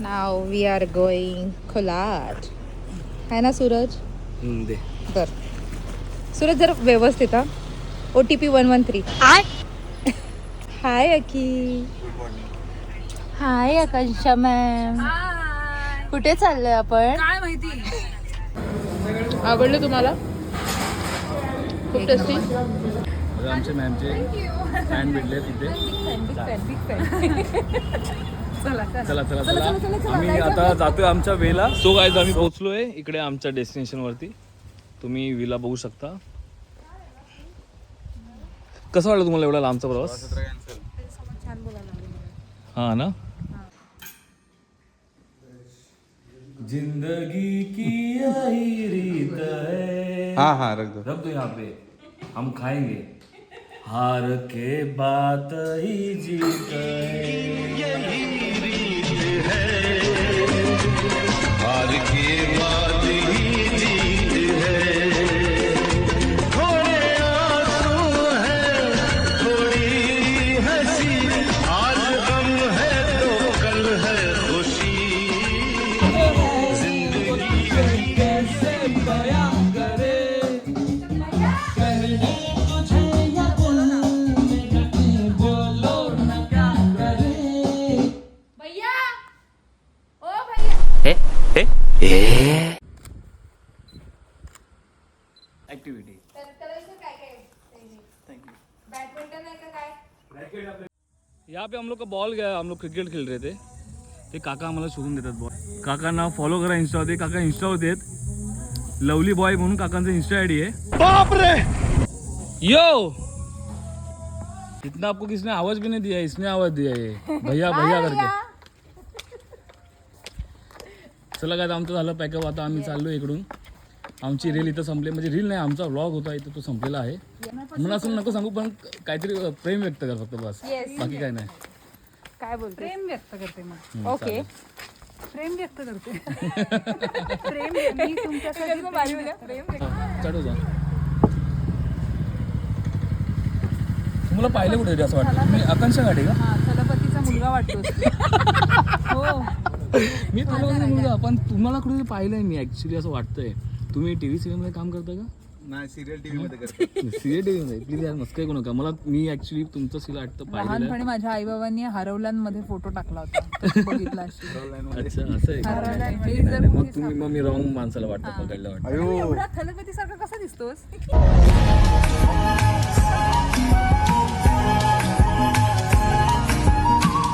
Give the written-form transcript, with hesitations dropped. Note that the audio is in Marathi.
Now we are going Kolad आहे ना सूरज. दे तर सूरज जर व्यवस्थित हा OTP 113. हाय अकी. हाय आकांक्षा मॅम. कुठे चाललोय आपण? काय माहिती. आवडलं तुम्हाला? खूप टेस्टी. आमचे मॅमचे फॅन भेटले तिथे. चला चला चला आम्ही आता जातोय आमच्या वेला. सो गाईज आम्ही पोहोचलोय इकडे आमच्या डेस्टिनेशन वरती. तुम्ही विला बघू शकता. कसं वाटलं तुम्हाला एवढा लांबचा प्रवास? हा ना. जिंदगी की यही रीत है. हाँ रख दो. रख दो यहाँ पे. हम खाएंगे. हार के बात ही जीत है. हार के बाद ही जीत है. थोड़े आंसू है थोड़ी हंसी. आज गम है तो कल है खुशी. जिंदगी कैसे बयां करे. ऍक्टिव्हिटी. यहाँ पे हम लोग का बॉल गया. हम लोग क्रिकेट खेल रहे थे. ते काका आम्हाला शोधून देतात बॉल. काकांना फॉलो करा इंस्टावरती. काका इंस्टावर देत लवली बॉय म्हणून काकांचा इंस्टा आयडी आहे. बाप रे. यो इतना आपको किसने आवाज भी नहीं दिया. इसने आवाज दिया है भैया भैया करके. चला काय आमचं झालं पॅकअप. आता आम्ही चाललो इकडून. आमची रील इथं संपली. म्हणजे रील नाही आमचा व्लॉग होता इथं तो संपलेला आहे. मला असं नको सांगू पण काहीतरी प्रेम व्यक्त कर फक्त बस. बाकी काय नाही. काय बोलते? प्रेम व्यक्त करते मग. ओके. प्रेम व्यक्त करते. प्रेम मी तुमच्यासाठी प्रेम. चढू जा. तुम्हाला पाहिलं कुठे असं वाटतं? तुम्ही आकांक्षा गाठी का? हा थलपतीचा मुलगा वाटतो. हो मी तुला मुलगा पण तुम्हाला कुठे पाहिलंय मी ऍक्च्युली असं वाटतंय. तुम्ही टीव्ही सिरियल मध्ये काम करता का? नाही सिरियल टीव्ही मध्ये करतो. सिरियल टीव्ही मध्ये प्लीज यार मस्करी करू नका. मला मी ऍक्च्युली तुमचं सिरियल वाटतं पाहिलं. लहानपणी माझ्या आई बाबांनी हरवल्यांमध्ये फोटो टाकला होता. बघितला अच्छा असं आहे का? मग मी रॉंग माणसाला वाटतं पकडलं वाटतं. थलपती सारखा कसा दिसतोस?